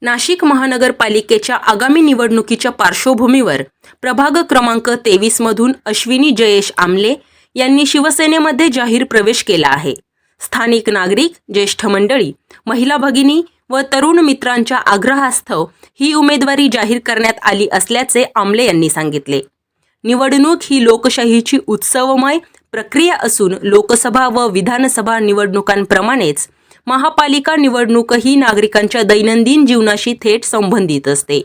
नाशिक महानगरपालिकेच्या आगामी निवडणुकीच्या पार्श्वभूमीवर प्रभाग क्रमांक 23 मधून अश्विनी जयेश आमले यांनी शिवसेनेमध्ये जाहीर प्रवेश केला आहे. स्थानिक नागरिक, ज्येष्ठ मंडळी, महिला भगिनी व तरुण मित्रांच्या आग्रहास्तव ही उमेदवारी जाहीर करण्यात आली असल्याचे आमले यांनी सांगितले. निवडणूक ही लोकशाहीची उत्सवमय प्रक्रिया असून लोकसभा व विधानसभा निवडणुकांप्रमाणेच महापालिका निवडणूकही नागरिकांच्या दैनंदिन जीवनाशी थेट संबंधित असते.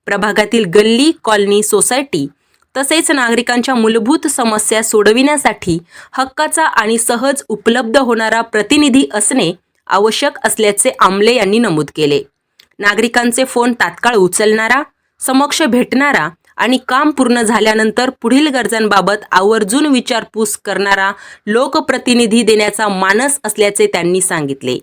प्रभागातील गल्ली, कॉलनी, सोसायटी तसेच नागरिकांच्या मूलभूत समस्या सोडविण्यासाठी हक्काचा आणि सहज उपलब्ध होणारा प्रतिनिधी असणे आवश्यक असल्याचे आमले यांनी नमूद केले. नागरिकांचे फोन तात्काळ उचलणारा, समक्ष भेटणारा आणि काम पूर्ण झाल्यानंतर पुढील गरजांबाबत आवर्जून विचारपूस करणारा लोकप्रतिनिधी देण्याचा मानस असल्याचे त्यांनी सांगितले.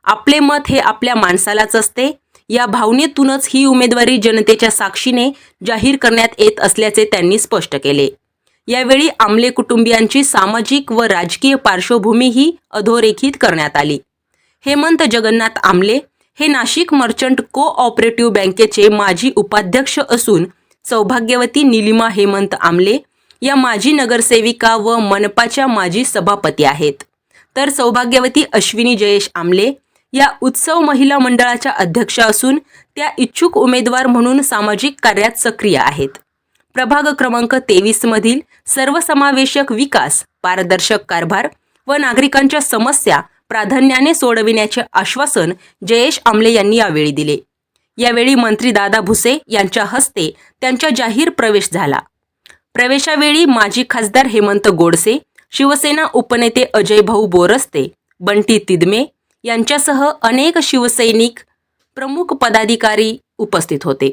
आपले मत हे आपल्या माणसालाच असते, या भावनेतूनच ही उमेदवारी जनतेच्या साक्षीने जाहीर करण्यात येत असल्याचे त्यांनी स्पष्ट केले. यावेळी आमले कुटुंबियांची सामाजिक व राजकीय पार्श्वभूमीही अधोरेखित करण्यात आली. हेमंत जगन्नाथ आमले हे नाशिक मर्चंट कोऑपरेटिव्ह बँकेचे माजी उपाध्यक्ष असून सौभाग्यवती निलिमा हेमंत आमले या माजी नगरसेविका व मनपाच्या माजी सभापती आहेत. तर सौभाग्यवती अश्विनी जयेश आमले या उत्सव महिला मंडळाच्या अध्यक्षा असून त्या इच्छुक उमेदवार म्हणून सामाजिक कार्यात सक्रिय आहेत. प्रभाग क्रमांक 23 मधील सर्वसमावेशक विकास, पारदर्शक कारभार व नागरिकांच्या समस्या प्राधान्याने सोडविण्याचे आश्वासन जयेश आमले यांनी यावेळी दिले. यावेळी मंत्री दादा भुसे यांच्या हस्ते त्यांच्या जाहीर प्रवेश झाला. प्रवेशावेळी माजी खासदार हेमंत गोडसे, शिवसेना उपनेते अजय भाऊ बोरस्ते, बंटी तिदमे यांच्यासह अनेक शिवसैनिक, प्रमुख पदाधिकारी उपस्थित होते.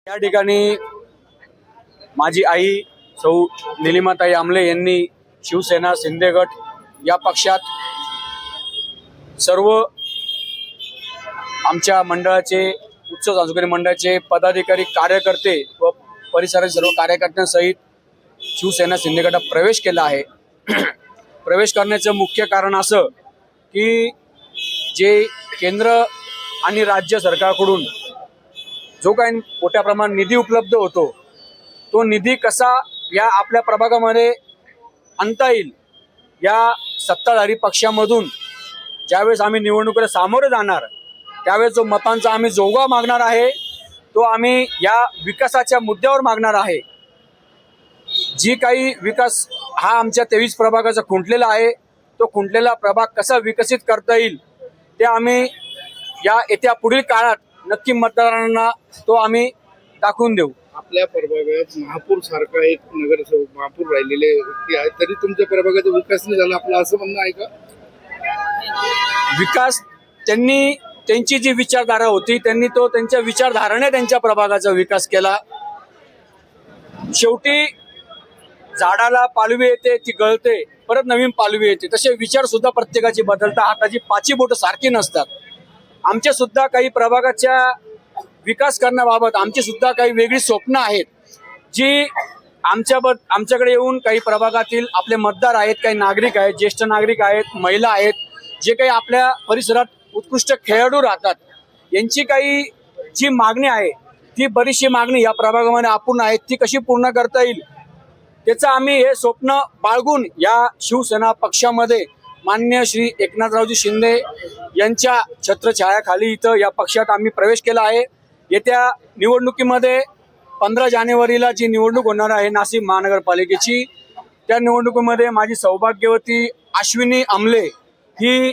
या ठिकाणी माझी आई सौ निलिमाताई आमले यांनी शिवसेना शिंदे गट या पक्षात सर्व आमच्या मंडळाचे, उत्सव सांस्कृतिक मंडळाचे पदाधिकारी, कार्यकर्ते व परिसरातील सर्व कार्यकर्त्यांसहित शिवसेना शिंदे गटात प्रवेश केला आहे. प्रवेश करण्याचं मुख्य कारण असं की जे केंद्र आणि राज्य सरकारकडून जो काही मोठ्या प्रमाणात निधी उपलब्ध होतो, तो निधी कसा या आपल्या प्रभागामध्ये आणता येईल, या सत्ताधारी पक्षामधून ज्यावेळेस आम्ही निवडणुकीला सामोरे जाणार त्यावेळेस जो मतांचा आम्ही जोगा मागणार आहे, तो आम्ही या विकासाच्या मुद्द्यावर मागणार आहे. जी काही विकास हा आमच्या 23 प्रभागाचा खुंटलेला आहे, तो खुंटलेला प्रभाग कसा विकसित करता येईल ते आम्ही या येत्या पुढील काळात नक्की मतदारांना तो आम्ही दाखवून देऊ. आपल्या प्रभागात महापूर सारखा एक नगरसेवक महापूर राहिलेले व्यक्ती आहेत, तरी तुमच्या प्रभागाचा विकास नाही झाला, आपलं असं म्हणणं आहे का? विकास त्यांची जी विचारधारा होती, त्यांनी तो त्यांच्या विचारधाराने त्यांच्या प्रभागाचा विकास केला. शेवटी झाडाला पालवी येते, ती गळते, परत नवीन पालवी येते. तसे विचार सुद्धा प्रत्येकाची बदलतात. हाताची 5 बोटं सारखी नसतात. आमचे सुद्धा काही प्रभागाच्या विकास करण्याबाबत आमची सुद्धा काही वेगळी स्वप्न आहेत, जी आमच्याकडे येऊन काही प्रभागातील आपले मतदार आहेत, काही नागरिक आहेत, ज्येष्ठ नागरिक आहेत, महिला आहेत, जे काही आपल्या परिसरात उत्कृष्ट खेळाडू राहतात, यांची काही जी मागणी आहे, ती बरीचशी मागणी या प्रभागामध्ये अपूर्ण आहे. ती कशी पूर्ण करता येईल त्याचं आम्ही हे स्वप्न बाळगून या शिवसेना पक्षामध्ये माननीय श्री एकनाथरावजी शिंदे यांच्या छत्रछायाखाली इथं या पक्षात आम्ही प्रवेश केला आहे. येत्या निवडणुकीमध्ये 15 जानेवारीला जी निवडणूक होणार आहे नाशिक महानगरपालिकेची, त्या निवडणुकीमध्ये माझी सौभाग्यवती अश्विनी आमले ही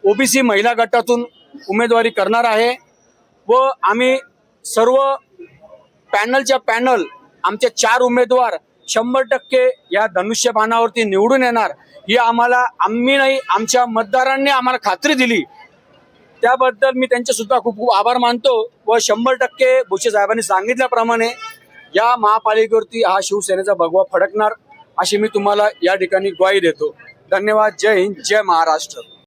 ओबीसी महिला गटातून उमेदवारी करणार आहे व आम्ही सर्व पॅनलच्या पॅनल आमचे 4 उमेदवार 100% या धनुष्यबाणावरती निवडून येणार, ही आम्ही नाही, आमच्या मतदारांनी आम्हाला खात्री दिली. त्याबद्दल मी त्यांचे सुद्धा खूप खूप आभार मानतो व 100% भुसे साहेबांनी सांगितल्याप्रमाणे या महापालिकेवरती हा शिवसेनेचा भगवा फडकणार, अशी मी तुम्हाला या ठिकाणी ग्वाही देतो. धन्यवाद. जय हिंद, जय महाराष्ट्र.